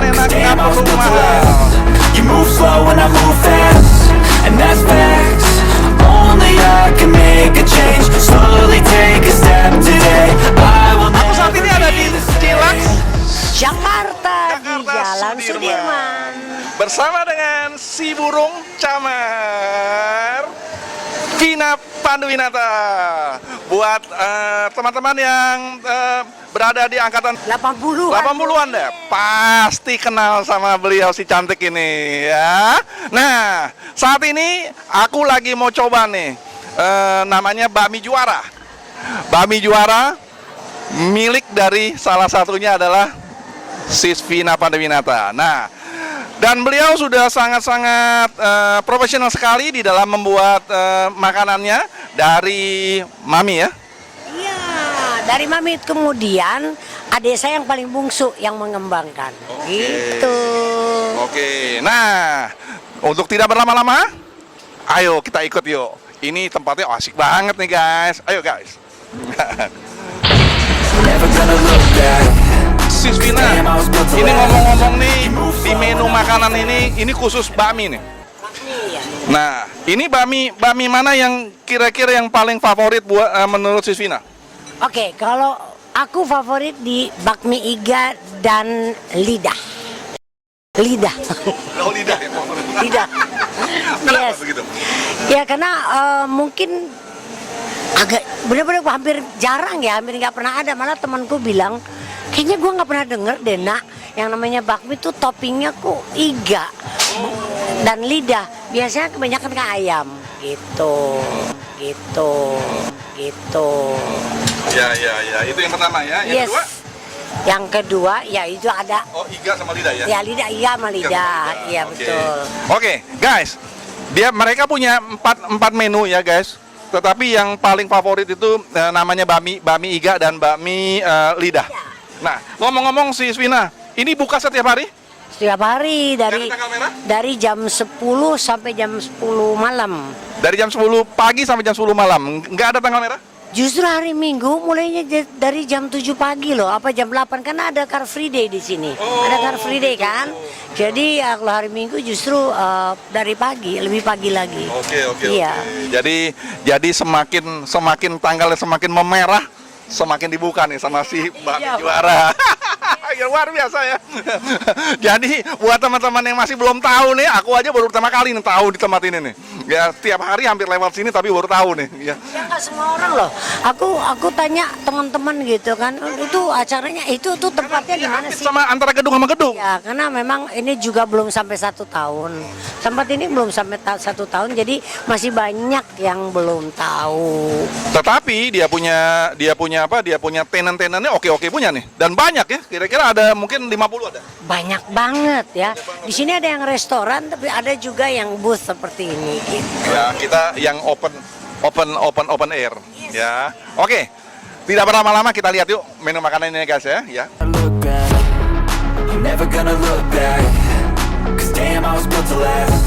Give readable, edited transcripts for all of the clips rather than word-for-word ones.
enak nggak perlu mahal. You move slow and I move fast, and that's facts. Only I can make a change. Slowly take a step today. I will Aku saat ini ada di Cilax, Jakarta, di Jakarta Jalan Sudirman. Sudirman. Bersama dengan si burung camar Vina Panduwinata. Buat teman-teman yang berada di angkatan 80-an deh, pasti kenal sama beliau si cantik ini ya. Nah, saat ini aku lagi mau coba nih, namanya bakmi juara. Bakmi juara milik dari salah satunya adalah Sis Vina Panduwinata. Nah, dan beliau sudah sangat-sangat profesional sekali di dalam membuat makanannya dari Mami ya. Iya, dari Mami. Kemudian adik saya yang paling bungsu yang mengembangkan. Gitu. Oke, nah untuk tidak berlama-lama, ayo kita ikut yuk. Ini tempatnya asik banget nih guys. Ayo guys. never gonna look back. Sis Vina, ini ngomong-ngomong nih di menu makanan ini khusus bakmi nih. Iya. Nah, ini bakmi mana yang kira-kira yang paling favorit buat menurut Sis Vina? Oke, kalau aku favorit di bakmi iga dan lidah. Lidah. Oh, lidah ya. Lidah. Kenapa Yes. begitu? Ya karena mungkin agak bener-bener hampir jarang ya, hampir nggak pernah ada. Malah temanku bilang, kayaknya gua nggak pernah denger deh nak, yang namanya bakmi tuh toppingnya kok iga dan lidah. Biasanya kebanyakan ke ayam gitu. Ya, itu yang pertama ya. Yang Yes. kedua? Yang kedua ya itu ada Oh, iga sama lidah ya. ya lidah, iya sama lidah. Iya Oke. betul. Oke, guys. Mereka punya empat menu ya, guys. Tetapi yang paling favorit itu namanya bakmi iga dan bakmi lidah. Nah, ngomong-ngomong si Vina, ini buka setiap hari? Setiap hari Dari tanggal merah? dari jam 10 sampai jam 10 malam. Dari jam 10 pagi sampai jam 10 malam. Nggak ada tanggal merah? Justru hari Minggu mulainya dari jam 7 pagi loh, apa jam 8 karena ada Car Free Day di sini. Ada Car Free Day kan. Jadi kalau hari Minggu justru dari pagi, lebih pagi lagi. Oke. Iya. Jadi semakin tanggalnya semakin memerah, semakin dibuka nih sama si Mbak Iya, juara. Ya, luar biasa ya. Jadi buat teman-teman yang masih belum tahu nih, aku aja baru pertama kali nih tahu di tempat ini nih. Ya tiap hari hampir lewat sini tapi baru tahu nih. Ya. Ya nggak semua orang loh. Aku tanya teman-teman gitu kan, itu acaranya itu tuh tempatnya di mana sih? Sama antara gedung sama gedung. Ya, karena memang ini juga belum sampai 1 tahun. Tempat ini belum sampai 1 tahun, jadi masih banyak yang belum tahu. Tetapi dia punya apa? Dia punya tenan-tenannya oke punya nih. Dan banyak ya. Kira-kira ada mungkin 50 ada. Banyak banget ya. Di sini ada yang restoran, tapi ada juga yang booth seperti ini. Gitu. Ya, kita yang open air ya. Oke. Tidak berlama-lama kita lihat yuk menu makanan ini guys ya. Look back, I'm never gonna look back. Cause damn, I was built to last.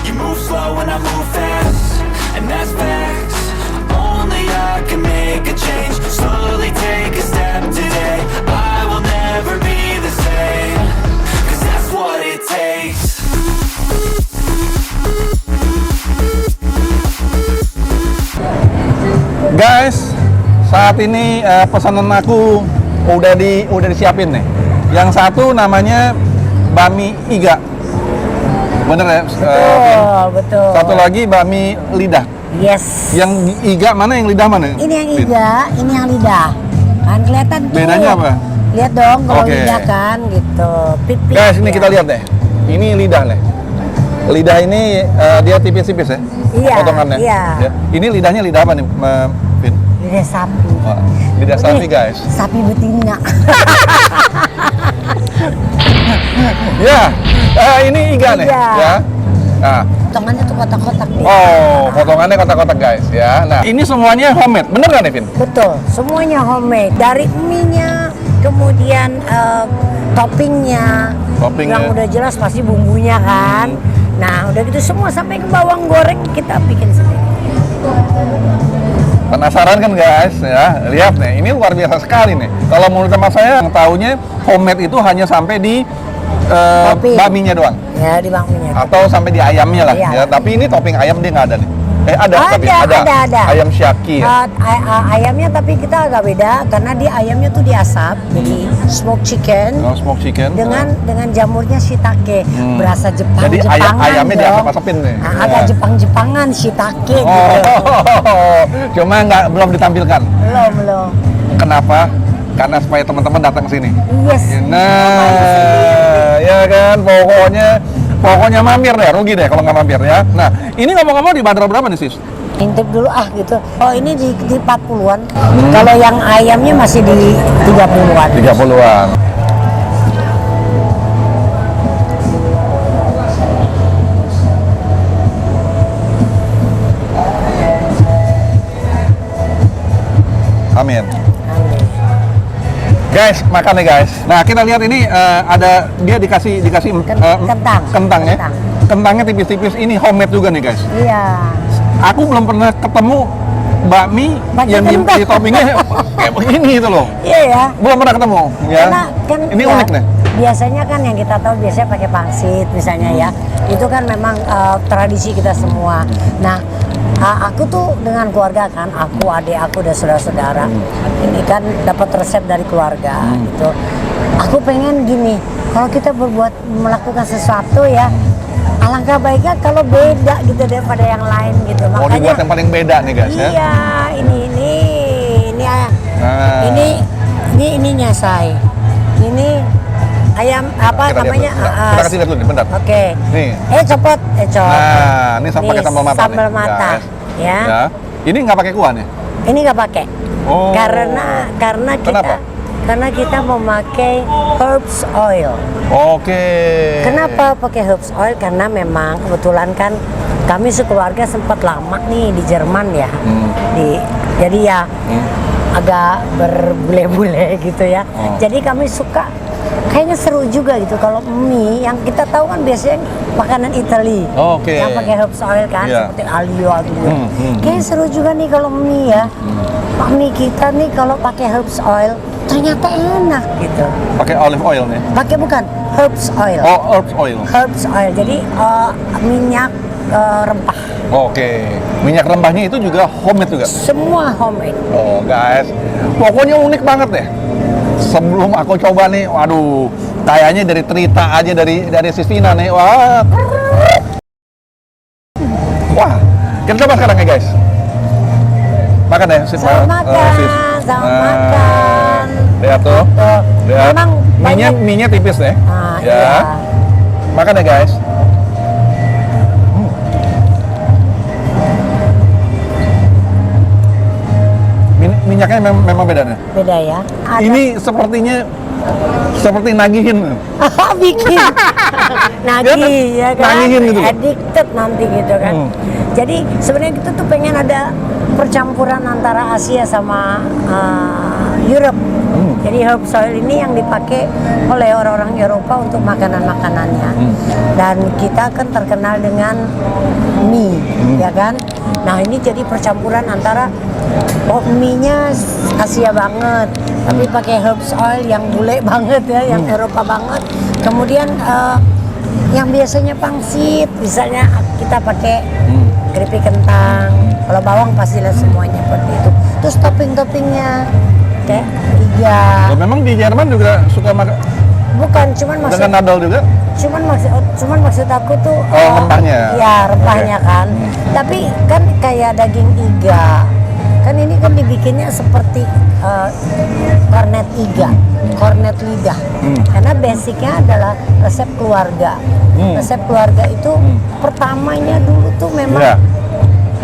You move slow and I move fast, and that's facts. Only I can make a change. Slowly take a step today. I will never be the same. Cause that's what it takes. Guys, saat ini pesanan aku udah disiapin nih. Yang satu namanya bakmi iga. Bener ya? Betul. Satu lagi bakmi lidah. Yes. Yang iga mana, yang lidah mana? Ini yang iga, ini yang lidah. Kan kelihatan tuh. Bedanya apa? Lihat dong kalau Oke. lidah kan gitu. Pipih. Guys, ini ya. kita lihat deh. Ini lidah nih. Lidah ini dia tipis-tipis ya? Iya, Potongannya. iya. Ya. Ini lidahnya lidah apa nih, Vin? Lidah sapi. Wah, lidah sapi guys. Sapi betina. Ya, ini iga nih. Iya. Ya. Nah, Potongannya tuh kotak-kotak nih. oh, potongannya kotak-kotak guys ya. Nah, ini semuanya homemade, bener nggak nih, Vin? Betul, semuanya homemade. Dari mie-nya, kemudian toppingnya, Toppingnya. yang udah jelas pasti bumbunya kan. Nah, udah gitu semua sampai ke bawang goreng kita bikin sendiri. Penasaran kan guys ya? Lihat nih, ini luar biasa sekali nih. Kalau menurut teman saya yang tahunya homemade itu hanya sampai di bakminya doang? Ya, di bakminya. Atau sampai di ayamnya lah Iya. ya. Tapi ini topping ayam dia nggak ada nih. Ada, tapi Ada. Ayam syaki ya. Ayamnya tapi kita agak beda karena di ayamnya tuh diasap, jadi smoked chicken Oh, smoked chicken. dengan jamurnya shiitake, berasa Jepang. Jadi Jepangan ayamnya dong. diasap-asapin nih. Agak Jepang-Jepangan shiitake Oh, gitu. cuma belum ditampilkan. Belum. Kenapa? Karena supaya teman-teman datang ke sini. Yes. Nah, ya kan, pokoknya mampir deh, rugi deh kalau nggak mampir ya. Nah, ini ngomong-ngomong dibanderol berapa nih, Sis? Intip dulu gitu. Oh, ini di 40-an. Kalau yang ayamnya masih di 30-an. 30-an. Amin. Guys, makan nih guys. Nah, kita lihat ini ada dia dikasih kentang ya. Kentang. Kentangnya tipis-tipis. Ini homemade juga nih guys. Iya. Aku belum pernah ketemu bakmi Pakai yang di kentang. toppingnya kayak begini itu loh. Iya ya. Belum pernah ketemu ya. Karena kan ini ya, unik nih. Biasanya kan yang kita tahu biasanya pakai pangsit misalnya ya. Itu kan memang tradisi kita semua. Nah, aku tuh dengan keluarga kan, aku, adik aku dan saudara-saudara. Ini kan dapat resep dari keluarga gitu. Aku pengen gini, kalau kita melakukan sesuatu ya, alangkah baiknya kalau beda gitu daripada yang lain gitu. Mau dibuat yang paling beda nih guys ya. Iya, ini ininya say. Ini ayam apa Kita namanya? kita kasih lihat dulu nih, bentar. Oke. Nih. Copot. Nah, ini pakai sambal mata Sambal nih. mata, ya. Ya. Ini nggak pakai kuah nih? Ini nggak pakai. Oh. Karena Kenapa? kita memakai herbs oil. Oke. Kenapa pakai herbs oil? Karena memang kebetulan kan kami sekeluarga sempat lama nih di Jerman ya. Jadi ya agak berbule-bule gitu ya. Jadi kami suka, kayaknya seru juga gitu kalau mie yang kita tahu kan biasanya makanan Italia. Oke. Yang pakai herbs oil kan Iya. seperti aglio. Kayaknya seru juga nih kalau mie ya. Mie kita nih kalau pakai herbs oil ternyata enak gitu. Pakai olive oil nih. Pakai bukan herbs oil. Oh, herbs oil. Herbs oil. Jadi minyak rempah. Oke. Minyak rempahnya itu juga homemade juga. Semua homemade. Oh, guys. Pokoknya unik banget deh. Sebelum aku coba nih, waduh, kayaknya dari cerita aja dari Sistina nih. Wah. Kita coba sekarang ya, guys. Makan ya, Sis. Selamat makan. Selamat makan. Lihat tuh. Tuh. Lihat. Memang Minyak tipis deh. Nah, ya. iya. Makan ya, guys. Minyaknya memang beda nih. Beda ya. Ini seperti nagihin. Bikin nagih ya kan. Nagihin gitu. Addicted nanti gitu kan. Jadi sebenarnya kita tuh pengen ada percampuran antara Asia sama Europe. Jadi herbs oil ini yang dipakai oleh orang-orang Eropa untuk makanan-makanannya. Dan kita kan terkenal dengan mie, ya kan? Nah, ini jadi percampuran antara mie-nya Asia banget, tapi pakai herbs oil yang bule banget ya, yang Eropa banget. Kemudian yang biasanya pangsit, misalnya kita pakai keripik kentang. Kalau bawang pastilah semuanya seperti itu. Terus topping-toppingnya kayak iga. Oh, memang di Jerman juga suka makan Bukan, cuman dengan nadal juga? cuman maksud aku tuh rempahnya. Iya, rempahnya kan. Tapi kan kayak daging iga. Kan ini kan dibikinnya seperti kornet iga, kornet lidah. Karena basicnya adalah resep keluarga. Resep keluarga itu pertamanya dulu tuh memang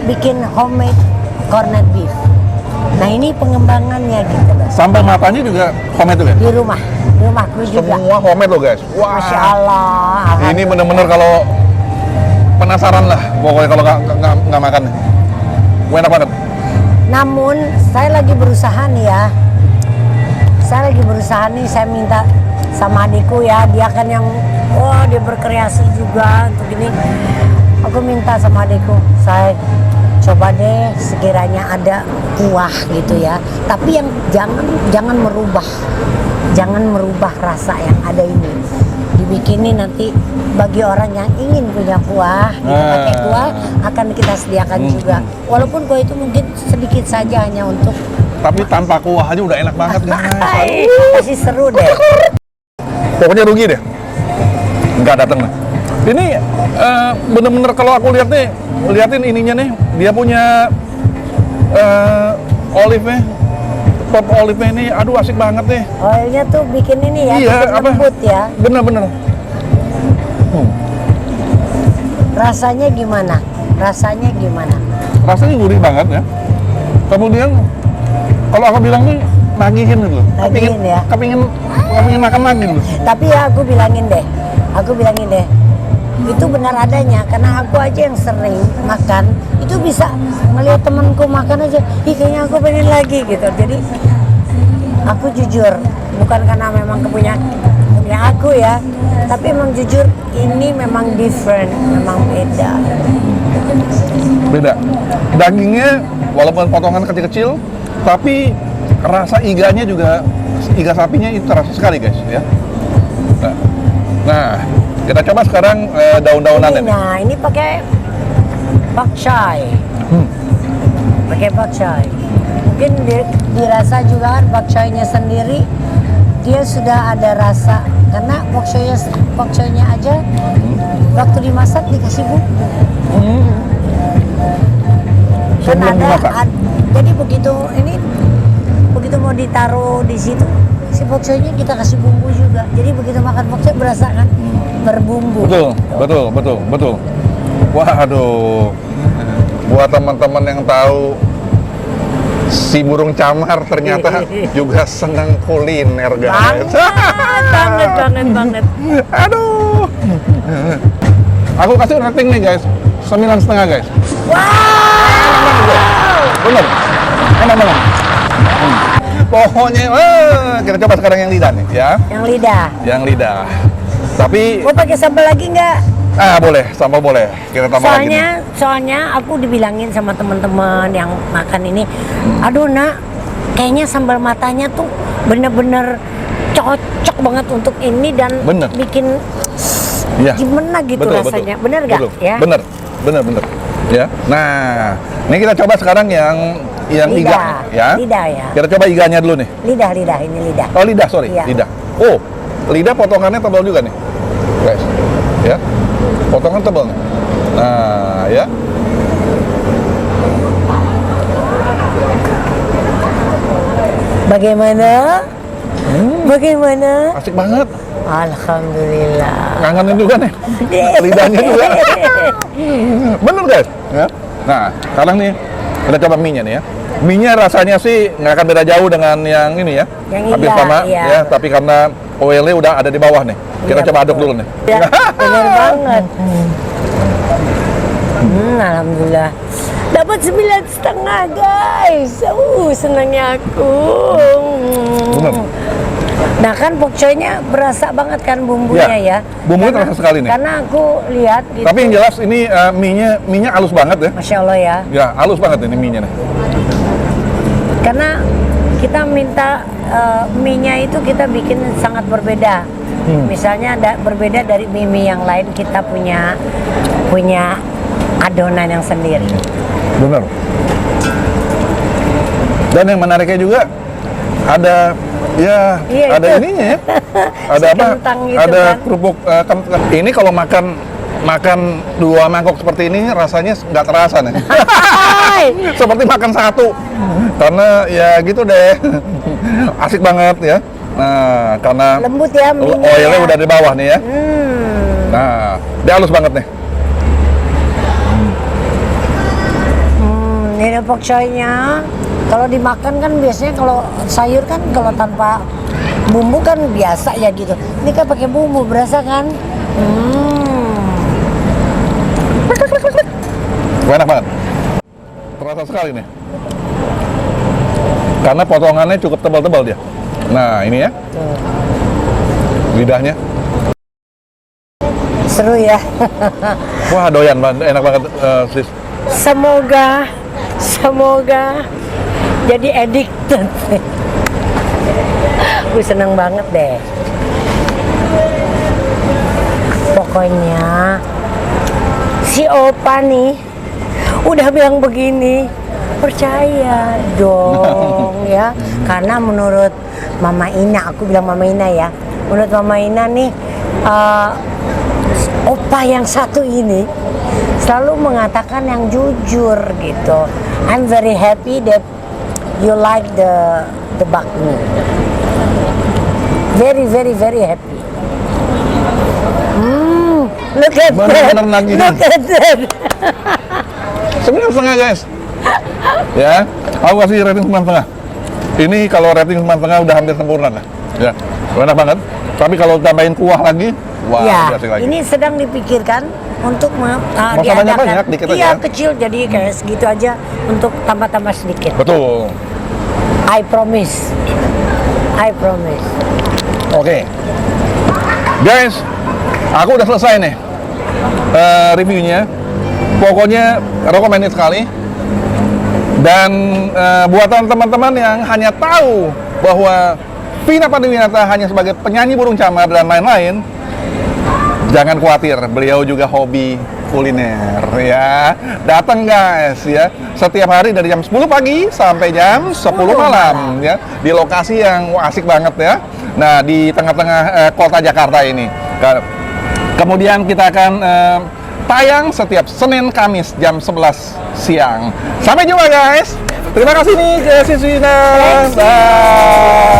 bikin homemade corned beef. Nah, ini pengembangannya gitu loh. Sambal matanya juga homemade juga? Di rumahku juga. Semua homemade loh guys. Wah. Masya Allah. Ini bener-bener kalau penasaran lah pokoknya kalau nggak makan. Enak banget. Namun saya lagi berusaha nih ya. Saya minta sama adikku ya, dia kan yang dia berkreasi juga untuk ini. Aku minta sama adikku, saya coba deh sekiranya ada kuah gitu ya. Tapi yang jangan merubah jangan merubah rasa yang ada ini. Dibikinin nanti bagi orang yang ingin punya kuah, gitu, pakai kuah akan kita sediakan juga. Walaupun kuah itu mungkin sedikit saja hanya untuk Tapi tanpa kuah aja udah enak banget guys. pasti seru deh. Pokoknya rugi deh nggak datang nih. Ini bener-bener kalau aku lihat nih, liatin ininya nih, dia punya olive-nya, pop olive-nya ini, aduh asik banget nih. Oilnya tuh bikin ini ya, Iya, bikin lembut ya. Bener-bener. Rasanya gimana? Rasanya gimana? Rasanya gurih banget ya. Kemudian kalau aku bilang nih nagihin gitu. Nagihin ya. Kepingin makan lagi gitu. Tapi ya aku bilangin deh, itu benar adanya. Karena aku aja yang sering makan, itu bisa melihat temanku makan aja, ih kayaknya aku pengen lagi gitu. Jadi aku jujur, bukan karena memang punya aku ya, tapi emang jujur ini memang different, memang beda. Beda. Dagingnya walaupun potongan kecil-kecil, tapi rasa iganya juga, iga sapinya itu terasa sekali guys ya. Nah, kita coba sekarang daun-daunan ini. Nah, ini pakai bakchai. Pakai bakchai. Mungkin dirasa juga kan bakchainya sendiri dia sudah ada rasa, karena bakchainya aja waktu dimasak dikasih bumbu. Kan jadi begitu mau ditaruh di situ si baksonya kita kasih bumbu juga, jadi begitu makan bakso berasa kan berbumbu. Betul. Waduh, buat teman-teman yang tahu si burung camar ternyata juga senang kuliner guys. Banget. Aduh, aku kasih rating nih guys, 9,5 guys. Bener, enak banget. Pokoknya, kita coba sekarang yang lidah nih, ya. Yang lidah. Tapi, mau pakai sambal lagi nggak? boleh, sambal boleh. Kita tambah lagi. Soalnya aku dibilangin sama teman-teman yang makan ini, aduh nak, kayaknya sambal matanya tuh bener-bener cocok banget untuk ini dan bikin gimana gitu rasanya. Bener nggak? Ya. Bener. Ya. Nah, ini kita coba sekarang yang iga, ya. Lidah ya. Kita coba iganya dulu nih. Lidah, ini lidah. Oh, lidah, sorry. Iya. Lidah. Oh, lidah potongannya tebal juga nih. Guys. Ya. Potongan tebal nih. Nah, ya. Bagaimana? Bagaimana? Asik banget. Alhamdulillah. Ngangenin juga nih. Lidahnya juga. Bener guys. Ya. Nah, sekarang nih kita coba mie-nya nih ya. Mie-nya rasanya sih nggak akan beda jauh dengan yang ini ya. Yang hampir iga, sama iya. ya, tapi karena oilnya udah ada di bawah nih. Kita Iya, coba aduk betul. dulu nih. Ya, bener banget. Alhamdulillah. Dapat 9,5 guys. Senangnya aku. Bener. Nah kan pokcoynya berasa banget kan bumbunya ya. Bumbunya terasa sekali nih. Karena aku lihat gitu. Tapi yang jelas ini mie-nya halus banget ya. Masya Allah ya. Ya, halus banget ini mie-nya nih. Karena kita minta mie-nya itu kita bikin sangat berbeda. Misalnya berbeda dari mie-mie yang lain, kita punya adonan yang sendiri. Bener. Dan yang menariknya juga ada ada itu. ininya ya. Ada Si apa? kentang gitu Ada kan. kerupuk ini kalau makan 2 mangkok seperti ini rasanya nggak terasa nih. Seperti makan 1. Karena ya gitu deh. Asik banget ya. Nah, karena Lembut ya mie-nya oilnya ya. udah di bawah nih ya. Nah, dia halus banget nih. Ini ada pokcoynya. Kalau dimakan kan biasanya kalau sayur kan kalau tanpa bumbu kan biasa ya gitu. Ini kan pakai bumbu, berasa kan? Enak banget. Terasa sekali nih. Karena potongannya cukup tebal-tebal dia. Nah, ini ya. Tuh. Lidahnya. Seru ya. Wah, doyan banget. Enak banget, sis. Semoga jadi addicted. Gue seneng banget deh. Pokoknya si Opa nih udah bilang begini, percaya dong ya. Karena menurut Mama Ina, aku bilang Mama Ina ya, menurut Mama Ina nih Opa yang satu ini selalu mengatakan yang jujur gitu. I'm very happy that you like the bakmi. Very very very happy. Look at that. Bener-bener nagih. Look at that. 9,5 guys. Ya, aku kasih rating 9,5. Ini kalau rating 9,5 udah hampir sempurna lah. Ya, enak banget. Tapi kalau tambahin kuah lagi, wah, Ya, asik lagi. ini sedang dipikirkan untuk banyak-banyak, diadakan. dikit Iya, aja. kecil jadi kayak segitu aja untuk tambah-tambah sedikit. Betul. I promise. I promise. Oke. Guys, aku udah selesai nih reviewnya. Pokoknya recommended sekali. Dan buatan teman-teman yang hanya tahu bahwa Vina Panduwinata hanya sebagai penyanyi burung camar dan lain-lain, jangan khawatir, beliau juga hobi kuliner ya. Datang guys ya, setiap hari dari jam 10 pagi sampai jam 10 malam ya, di lokasi yang asik banget ya. Nah, di tengah-tengah kota Jakarta ini. Kemudian kita akan tayang setiap Senin Kamis jam 11 siang. Sampai jumpa guys. Terima kasih nih Jessie Vina. Bye.